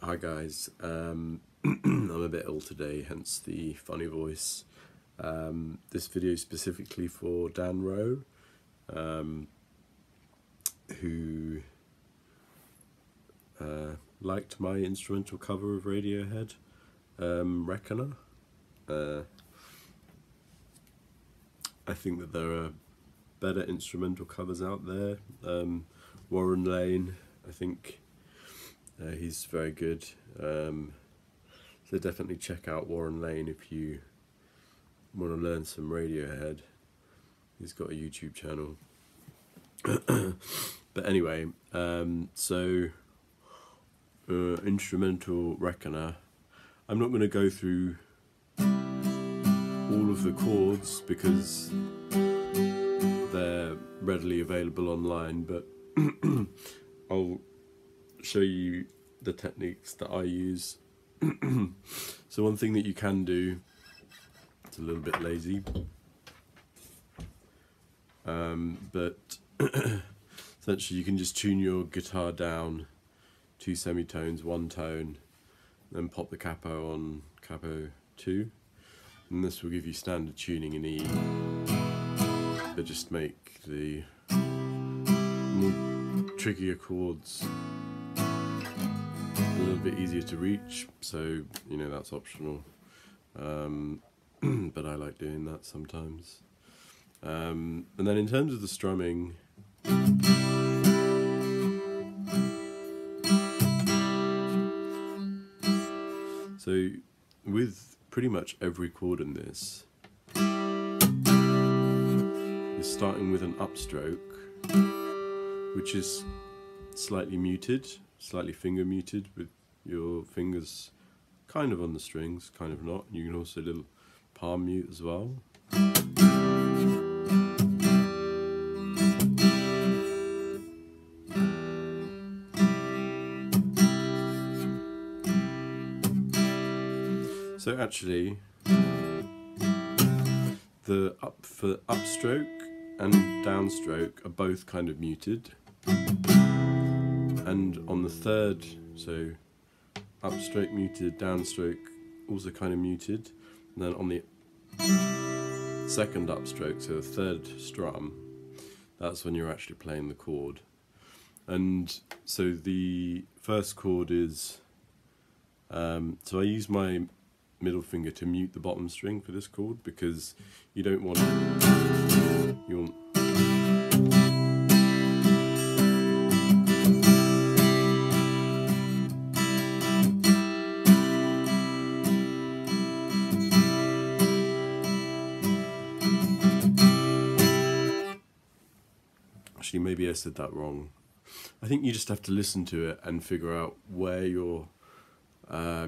Hi guys, I'm a bit ill today, hence the funny voice. This video is specifically for danroe, who liked my instrumental cover of Radiohead, Reckoner. I think that there are better instrumental covers out there. Warren Lane, I think he's very good, so definitely check out Warren Lane if you want to learn some Radiohead. He's got a YouTube channel. But anyway, instrumental Reckoner. I'm not going to go through all of the chords because they're readily available online, but I'll show you the techniques that I use. So one thing that you can do, it's a little bit lazy, but essentially you can just tune your guitar down 2 semitones, 1 tone, then pop the capo on capo 2, and this will give you standard tuning in E, but just make the more trickier chords a little bit easier to reach, so you know that's optional, but I like doing that sometimes. And then in terms of the strumming, so with pretty much every chord in this, you're starting with an upstroke, which is slightly muted, slightly finger muted, with your fingers kind of on the strings, kind of not. You can also little palm mute as well. So actually, the upstroke and downstroke are both kind of muted, and on the third, so upstroke muted, downstroke also kind of muted, and then on the second upstroke, so the third strum, that's when you're actually playing the chord. And so the first chord is, so I use my middle finger to mute the bottom string for this chord, because you don't want actually, maybe I said that wrong. I think you just have to listen to it and figure out where you're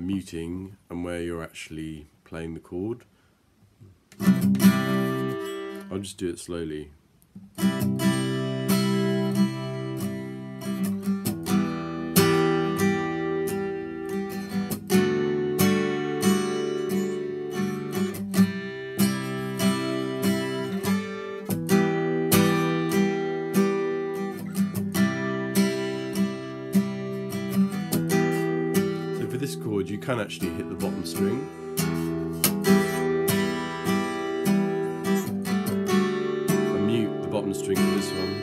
muting and where you're actually playing the chord. I'll just do it slowly. This chord, you can actually hit the bottom string, and mute the bottom string for this one.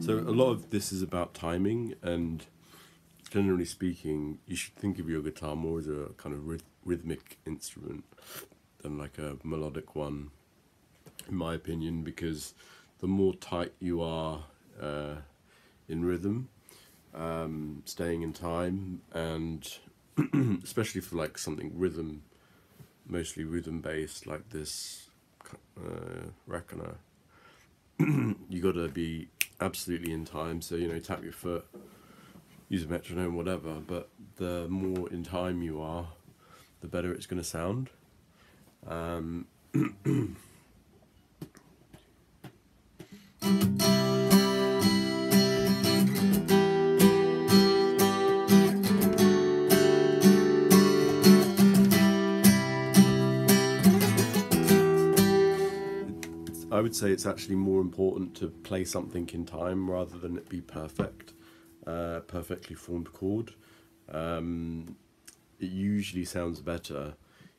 So a lot of this is about timing, and generally speaking, you should think of your guitar more as a kind of rhythmic instrument than like a melodic one, in my opinion, because the more tight you are in rhythm, staying in time, and especially for like something mostly rhythm based like this Reckoner, you got to be absolutely in time. So, you know, tap your foot, use a metronome, whatever, but the more in time you are, the better it's going to sound. I would would say it's actually more important to play something in time rather than it be perfect, perfectly formed chord. It usually sounds better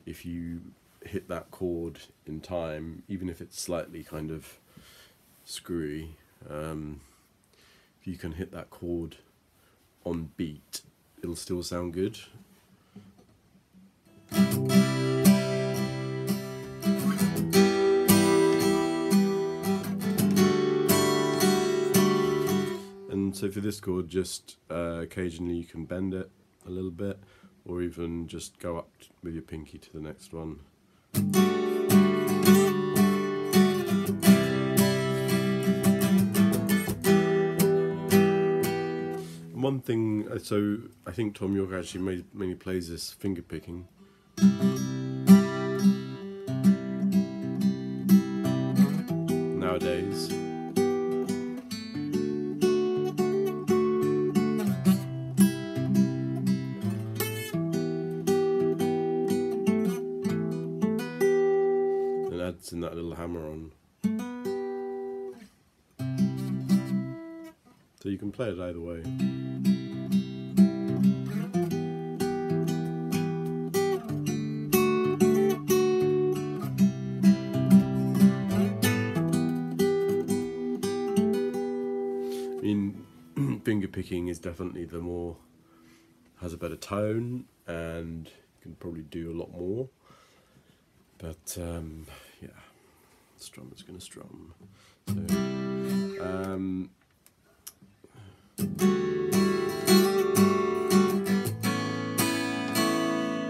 if you hit that chord in time, even if it's slightly kind of screwy. If you can hit that chord on beat, it'll still sound good. And so for this chord, just occasionally you can bend it a little bit, or even just go up with your pinky to the next one. One thing, so I think Tom York actually mainly plays this finger picking. Nowadays. And adds in that little hammer on. So you can play it either way. I mean, finger picking is definitely has a better tone, and you can probably do a lot more. But yeah, strummer's gonna strum. So,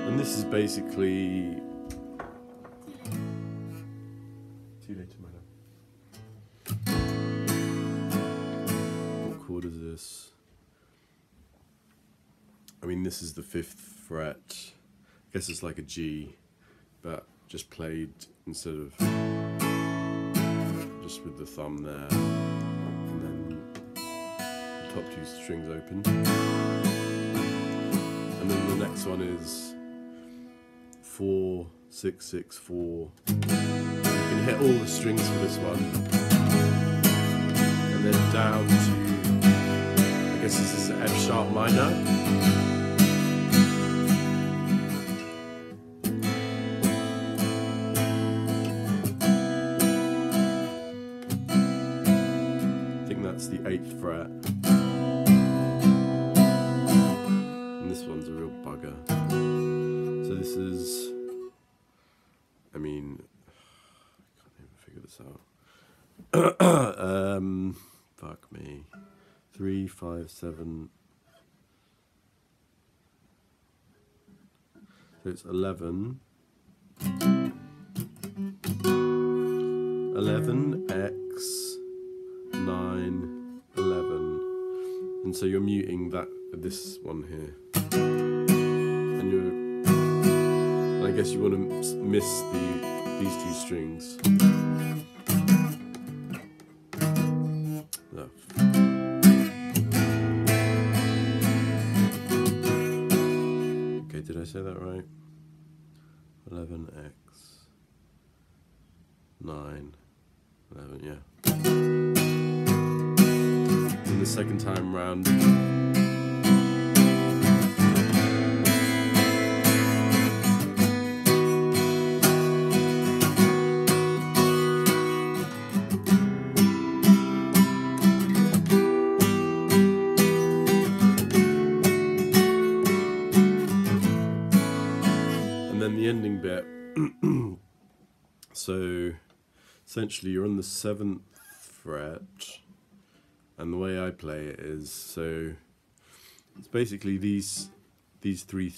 and this is basically too late to matter. What chord is this? I mean, this is the 5th fret. I guess it's like a G, but just played instead of just with the thumb there, and then the top 2 strings open. And then the next one is 4, 6, 6, 4. You can hit all the strings for this one, and then down to, I guess this is F sharp minor. That's the 8th fret, and this one's a real bugger. So this is, I mean, I can't even figure this out. Fuck me. 3, 5, 7. So it's 11. 11x 9, 11, and so you're muting this one here, and I guess you want to miss these 2 strings. No. Okay, did I say that right? 11x 9, 11, yeah. The second time round, and then the ending bit. So essentially you're on the 7th fret. And the way I play it is, so it's basically these 3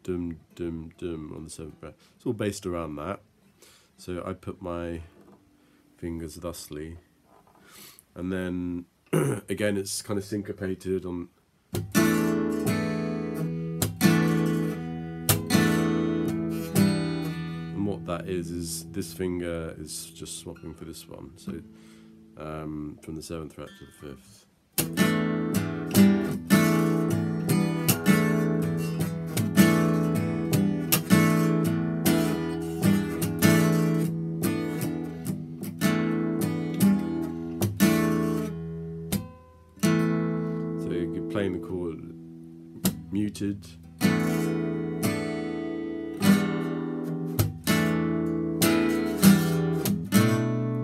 dum dum dum on the 7th fret. It's all based around that. So I put my fingers thusly, and then again it's kind of syncopated on. And what that is this finger is just swapping for this one. So. From the 7th fret to the 5th. playing the chord muted.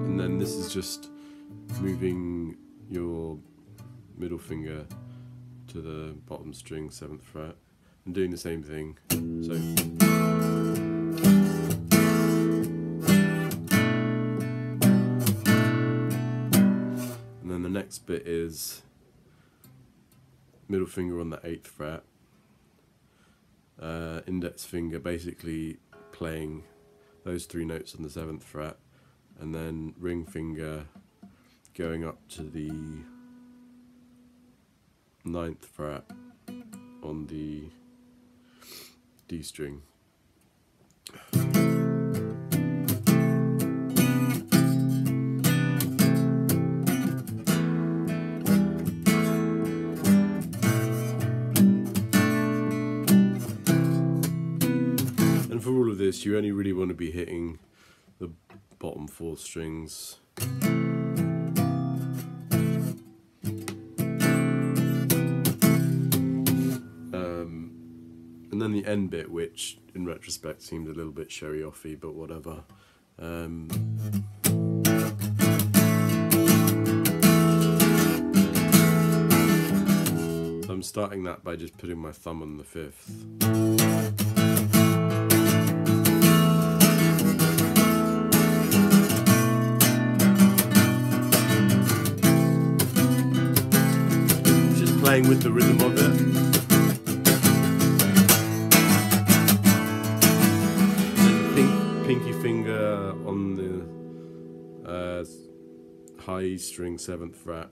And then this is just moving your middle finger to the bottom string, 7th fret, and doing the same thing. So, and then the next bit is middle finger on the 8th fret, index finger basically playing those 3 notes on the 7th fret, and then ring finger going up to the 9th fret on the D string. And for all of this, you only really want to be hitting the bottom 4 strings. And then the end bit, which in retrospect seemed a little bit showy-offy, but whatever. So I'm starting that by just putting my thumb on the 5th. Just playing with the rhythm of it. Pinky finger on the high E string, 7th fret.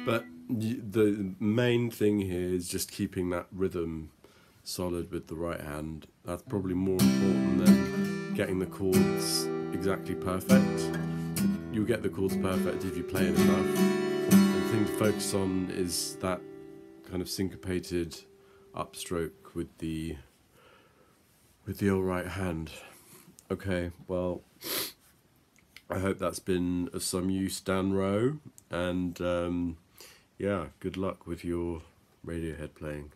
But the main thing here is just keeping that rhythm solid with the right hand. That's probably more important than getting the chords exactly perfect. You'll get the chords perfect if you play it enough. The thing to focus on is that kind of syncopated upstroke with the old right hand. Okay, well, I hope that's been of some use, danroe, and yeah, good luck with your Radiohead playing.